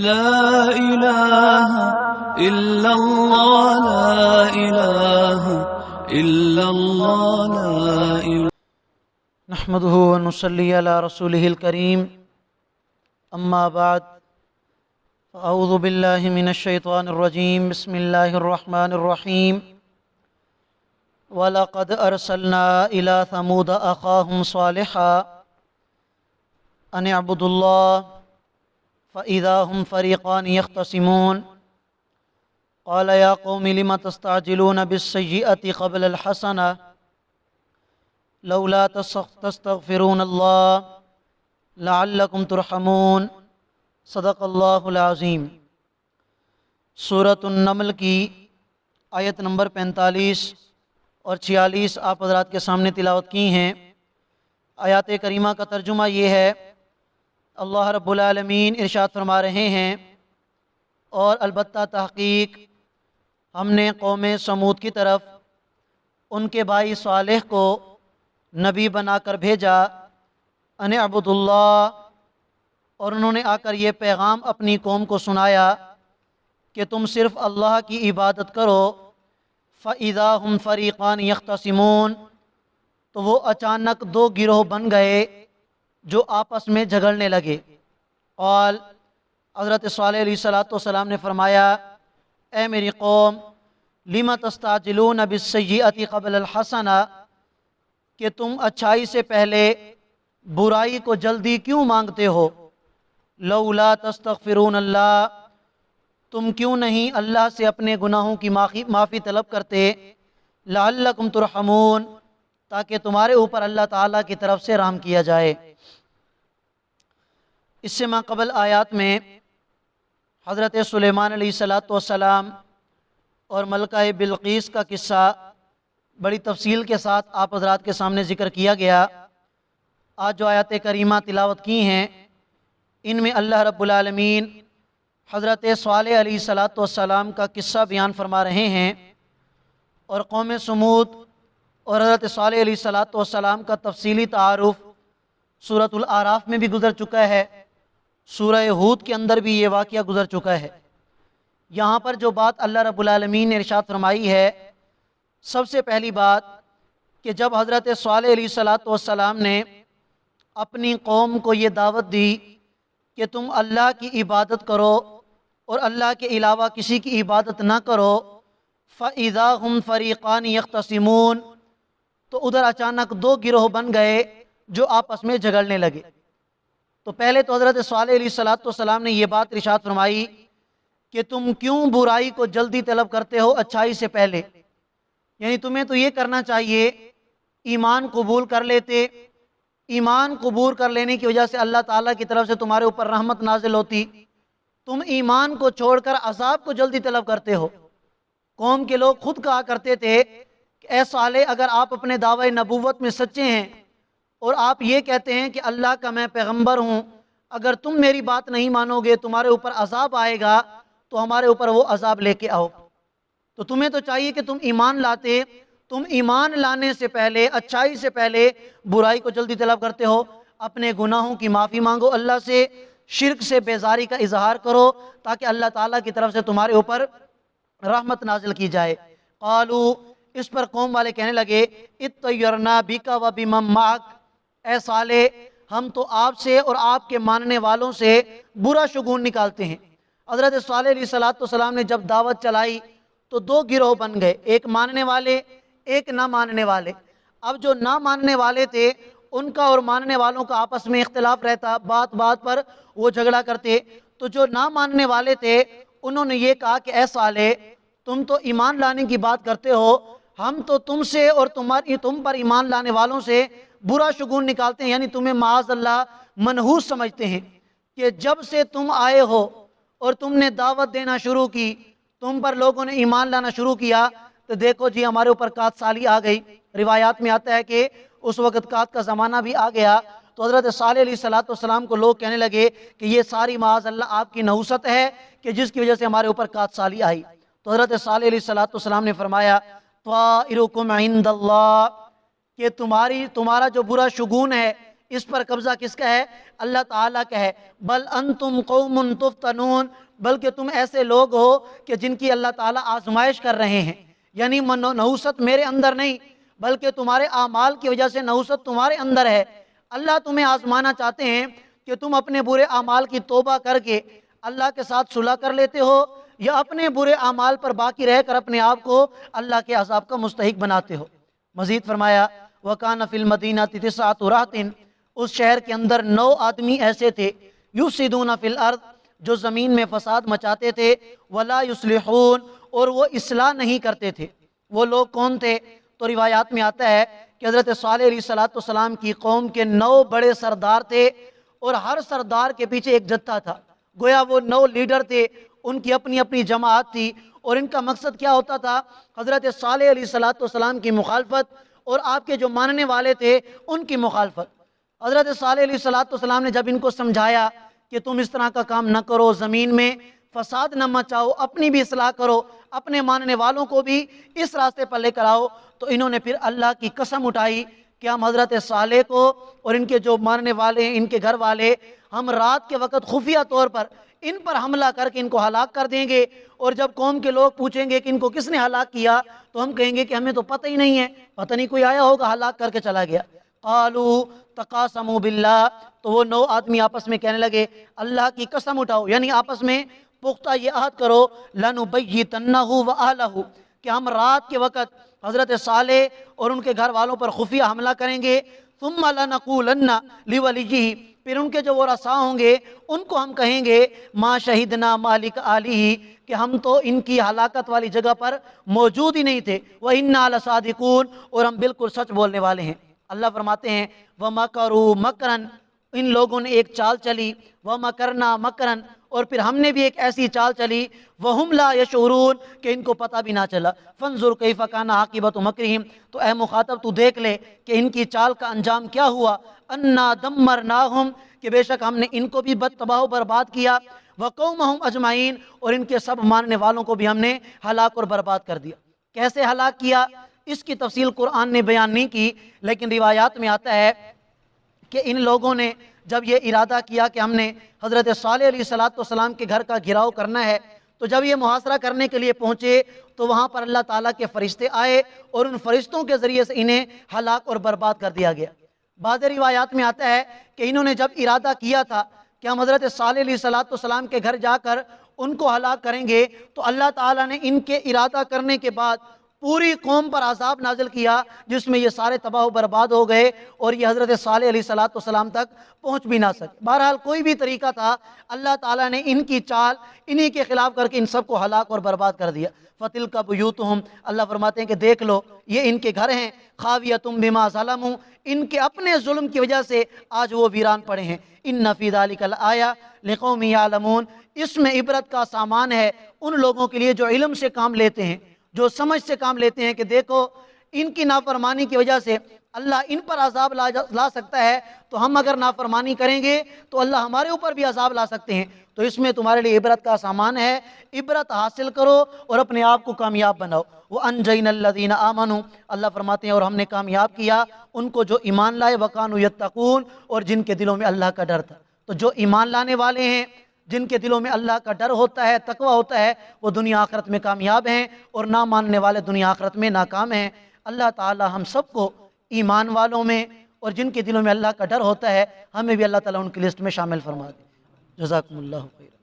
لا إله إلا الله لا إله إلا الله لا إله نحمده ونصلي على رسوله الكريم أما بعد أعوذ بالله من الشيطان الرجيم بسم الله الرحمن الرحيم وَلَقَدْ أَرْسَلْنَا إِلَى ثَمُودَ أَخَاهُمْ صَالِحًا أَنِ اعْبُدُوا اللَّهَ فَإِذَا هُمْ فَرِيقَانِ يَخْتَصِمُونَ قَالَ يَا قَوْمِ لِمَ تَسْتَعْجِلُونَ بِالسَّيِّئَةِ قَبْلَ الْحَسَنَةِ لَوْلَا تَسْتَغْفِرُونَ اللَّهَ لَعَلَّكُمْ تُرْحَمُونَ صدق اللہ العظیم۔ سورۃ النمل کی آیت نمبر 45 اور 46 آپ حضرات کے سامنے تلاوت کی ہیں۔ آیات کریمہ کا ترجمہ یہ ہے، اللہ رب العالمین ارشاد فرما رہے ہیں، اور البتہ تحقیق ہم نے قوم سمود کی طرف ان کے بھائی صالح کو نبی بنا کر بھیجا، ان اعبدوا اللہ، اور انہوں نے آ کر یہ پیغام اپنی قوم کو سنایا کہ تم صرف اللہ کی عبادت کرو۔ فَإِذَا هُمْ فَرِيقَانِ يَخْتَصِمُونَ، تو وہ اچانک دو گروہ بن گئے جو آپس میں جھگڑنے لگے۔ قال، حضرت صالح علیہ السلام نے فرمایا، اے میری قوم، لِمَ تَسْتَعْجِلُونَ بِالسَّيِّئَةِ قَبْلَ الْحَسَنَةِ، کہ تم اچھائی سے پہلے برائی کو جلدی کیوں مانگتے ہو۔ لولا تستغفرون اللہ، تم کیوں نہیں اللہ سے اپنے گناہوں کی معافی طلب کرتے۔ لعلکم ترحمون، تاکہ تمہارے اوپر اللہ تعالیٰ کی طرف سے رحم کیا جائے۔ اس سے ما قبل آیات میں حضرت سلیمان علیہ السلام اور ملکہ بلقیس کا قصہ بڑی تفصیل کے ساتھ آپ حضرات کے سامنے ذکر کیا گیا۔ آج جو آیات کریمہ تلاوت کی ہیں، ان میں اللہ رب العالمین حضرت صالح علیہ السلام کا قصہ بیان فرما رہے ہیں، اور قوم سمود اور حضرت صالح علیہ السلام کا تفصیلی تعارف سورۃ الاعراف میں بھی گزر چکا ہے، سورہ ہود کے اندر بھی یہ واقعہ گزر چکا ہے۔ یہاں پر جو بات اللہ رب العالمین نے ارشاد فرمائی ہے، سب سے پہلی بات کہ جب حضرت صالح علیہ السلام نے اپنی قوم کو یہ دعوت دی کہ تم اللہ کی عبادت کرو اور اللہ کے علاوہ کسی کی عبادت نہ کرو، فَإِذَا هُمْ فَرِيقَانِ يَخْتَصِمُونَ، تو ادھر اچانک دو گروہ بن گئے جو آپس میں جھگڑنے لگے۔ تو پہلے تو حضرت صالح علیہ السلام نے یہ بات ارشاد فرمائی کہ تم کیوں برائی کو جلدی طلب کرتے ہو اچھائی سے پہلے، یعنی تمہیں تو یہ کرنا چاہیے، ایمان قبول کر لیتے، ایمان قبول کر لینے کی وجہ سے اللہ تعالیٰ کی طرف سے تمہارے اوپر رحمت نازل ہوتی، تم ایمان کو چھوڑ کر عذاب کو جلدی طلب کرتے ہو۔ قوم کے لوگ خود کہا کرتے تھے کہ اے صالح، اگر آپ اپنے دعوی نبوت میں سچے ہیں اور آپ یہ کہتے ہیں کہ اللہ کا میں پیغمبر ہوں، اگر تم میری بات نہیں مانو گے، تمہارے اوپر عذاب آئے گا، تو ہمارے اوپر وہ عذاب لے کے آؤ۔ تو تمہیں تو چاہیے کہ تم ایمان لاتے، تم ایمان لانے سے پہلے، اچھائی سے پہلے برائی کو جلدی طلب کرتے ہو۔ اپنے گناہوں کی معافی مانگو اللہ سے، شرک سے بیزاری کا اظہار کرو، تاکہ اللہ تعالیٰ کی طرف سے تمہارے اوپر رحمت نازل کی جائے۔ قالو، اس پر قوم والے کہنے لگے، اطیرنا بک و بمن معک، اے صالح، ہم تو آپ سے اور آپ کے ماننے والوں سے برا شگون نکالتے ہیں۔ حضرت صالح علیہ السلام نے جب دعوت چلائی تو دو گروہ بن گئے، ایک ماننے والے، ایک نہ ماننے والے۔ اب جو نہ ماننے والے تھے، ان کا اور ماننے والوں کا آپس میں اختلاف رہتا، بات بات پر وہ جھگڑا کرتے۔ تو جو نہ ماننے والے تھے، انہوں نے یہ کہا کہ اے صالح، تم تو ایمان لانے کی بات کرتے ہو، ہم تو تم سے اور تم پر ایمان لانے والوں سے برا شگون نکالتے ہیں، یعنی تمہیں معاذ اللہ منحوس سمجھتے ہیں کہ جب سے تم آئے ہو اور تم نے دعوت دینا شروع کی، تم پر لوگوں نے ایمان لانا شروع کیا، تو دیکھو جی ہمارے اوپر قحط سالی آ گئی۔ روایات میں آتا ہے کہ اس وقت قحط کا زمانہ بھی آ گیا۔ تو حضرت صالح علیہ السلام کو لوگ کہنے لگے کہ یہ ساری معاذ اللہ آپ کی نحوست ہے کہ جس کی وجہ سے ہمارے اوپر قحط سالی آئی۔ تو حضرت صالح علیہ السلام نے فرمایا، طائرکم عند اللہ، کہ تمہارا جو برا شگون ہے اس پر قبضہ کس کا ہے؟ اللہ تعالیٰ کا ہے۔ بل انتم قوم تفتنون، بلکہ تم ایسے لوگ ہو کہ جن کی اللہ تعالیٰ آزمائش کر رہے ہیں، یعنی نحوست میرے اندر نہیں بلکہ تمہارے اعمال کی وجہ سے نحوست تمہارے اندر ہے۔ اللہ تمہیں آزمانا چاہتے ہیں کہ تم اپنے برے اعمال کی توبہ کر کے اللہ کے ساتھ صلح کر لیتے ہو، یا اپنے برے اعمال پر باقی رہ کر اپنے آپ کو اللہ کے عذاب کا مستحق بناتے ہو۔ مزید فرمایا وَكَانَ فِي الْمَدِينَةِ تِسْعَةُ رَهْطٍ، اس شہر کے اندر 9 آدمی ایسے تھے، یفسدون فی الارض، جو زمین میں فساد مچاتے تھے، ولا یصلحون، اور وہ اصلاح نہیں کرتے تھے۔ وہ لوگ کون تھے؟ تو روایات میں آتا ہے کہ حضرت صالح علیہ السلام کی قوم کے 9 بڑے سردار تھے، اور ہر سردار کے پیچھے ایک جتھا تھا۔ گویا وہ 9 لیڈر تھے، ان کی اپنی اپنی جماعت تھی، اور ان کا مقصد کیا ہوتا تھا؟ حضرت صالح علیہ السلام کی مخالفت، اور آپ کے جو ماننے والے تھے ان کی مخالفت۔ حضرت صالح علیہ السلام نے جب ان کو سمجھایا کہ تم اس طرح کا کام نہ کرو، زمین میں فساد نہ مچاؤ، اپنی بھی اصلاح کرو، اپنے ماننے والوں کو بھی اس راستے پر لے کر آؤ، تو انہوں نے پھر اللہ کی قسم اٹھائی کہ ہم حضرت صالح کو اور ان کے جو ماننے والے ہیں، ان کے گھر والے، ہم رات کے وقت خفیہ طور پر ان پر حملہ کر کے ان کو ہلاک کر دیں گے، اور جب قوم کے لوگ پوچھیں گے کہ ان کو کس نے ہلاک کیا، تو ہم کہیں گے کہ ہمیں تو پتہ ہی نہیں ہے، پتہ نہیں کوئی آیا ہوگا ہلاک کر کے چلا گیا۔ قالوا تقاسموا باللہ، تو وہ 9 آدمی آپس میں کہنے لگے اللہ کی قسم اٹھاؤ، یعنی آپس میں پختہ یہ عہد کرو، لنبیتنہ وآلہ، کہ ہم رات کے وقت حضرت صالح اور ان کے گھر والوں پر خفیہ حملہ کریں گے، ثم لنقولن لولیہ، پھر ان کے جو ورثاء ہوں گے ان کو ہم کہیں گے ما شہدنا مالک آلہ، کہ ہم تو ان کی ہلاکت والی جگہ پر موجود ہی نہیں تھے، وَإِنَّا لَصَادِقُونَ، اور ہم بالکل سچ بولنے والے ہیں۔ اللہ فرماتے ہیں وَمَكَرُوا مَكْرًا، ان لوگوں نے ایک چال چلی، وَمَكَرْنَا مَكْرًا، اور پھر ہم نے بھی ایک ایسی چال چلی، وَهُمْ لَا يَشْعُرُونَ، کہ ان کو پتہ بھی نہ چلا۔ فَانظُرْ كَيْفَ كَانَ عَاقِبَةُ مَكْرِهِمْ، تو اے مخاطب تو دیکھ لے کہ ان کی چال کا انجام کیا ہوا، أَنَّا دَمَّرْنَاهُمْ، کہ بے شک ہم نے ان کو بھی تباہ و برباد کیا، وَقَوْمَهُمْ أَجْمَعِينَ، اور ان کے سب ماننے والوں کو بھی ہم نے ہلاک اور برباد کر دیا۔ کیسے ہلاک کیا اس کی تفصیل قرآن نے بیان نہیں کی، لیکن روایات میں آتا ہے کہ ان لوگوں نے جب یہ ارادہ کیا کہ ہم نے حضرت صالح علیہ السلام کے گھر کا گھراؤ کرنا ہے، تو جب یہ محاصرہ کرنے کے لیے پہنچے تو وہاں پر اللہ تعالیٰ کے فرشتے آئے، اور ان فرشتوں کے ذریعے سے انہیں ہلاک اور برباد کر دیا گیا۔ بعض روایات میں آتا ہے کہ انہوں نے جب ارادہ کیا تھا کہ ہم حضرت صالح علیہ السلام کے گھر جا کر ان کو ہلاک کریں گے، تو اللہ تعالیٰ نے ان کے ارادہ کرنے کے بعد پوری قوم پر عذاب نازل کیا، جس میں یہ سارے تباہ و برباد ہو گئے، اور یہ حضرت صالح علیہ السلام تک پہنچ بھی نہ سکے۔ بہرحال کوئی بھی طریقہ تھا، اللہ تعالیٰ نے ان کی چال انہی کے خلاف کر کے ان سب کو ہلاک اور برباد کر دیا۔ فَتِلْكَ بُيُوتُهُمْ، اللہ فرماتے ہیں کہ دیکھ لو یہ ان کے گھر ہیں، خَاوِيَةٌ بِمَا ظَلَمُوا، ان کے اپنے ظلم کی وجہ سے آج وہ ویران پڑے ہیں۔ إِنَّ فِي ذَلِكَ لَآيَةً لِقَوْمٍ يَعْلَمُونَ، اس میں عبرت کا سامان ہے ان لوگوں کے لیے جو علم سے کام لیتے ہیں، جو سمجھ سے کام لیتے ہیں، کہ دیکھو ان کی نافرمانی کی وجہ سے اللہ ان پر عذاب لا سکتا ہے، تو ہم اگر نافرمانی کریں گے تو اللہ ہمارے اوپر بھی عذاب لا سکتے ہیں، تو اس میں تمہارے لیے عبرت کا سامان ہے، عبرت حاصل کرو اور اپنے آپ کو کامیاب بناؤ۔ وَأَنْجَيْنَا الَّذِينَ آمَنُوا، اللہ فرماتے ہیں اور ہم نے کامیاب کیا ان کو جو ایمان لائے، وَكَانُوا يَتَّقُونَ، اور جن کے دلوں میں اللہ کا ڈر تھا۔ تو جو ایمان لانے والے ہیں، جن کے دلوں میں اللہ کا ڈر ہوتا ہے، تقوی ہوتا ہے، وہ دنیا آخرت میں کامیاب ہیں، اور نہ ماننے والے دنیا آخرت میں ناکام ہیں۔ اللہ تعالی ہم سب کو ایمان والوں میں اور جن کے دلوں میں اللہ کا ڈر ہوتا ہے، ہمیں بھی اللہ تعالیٰ ان کی لسٹ میں شامل فرما دے۔ جزاکم اللہ خیر۔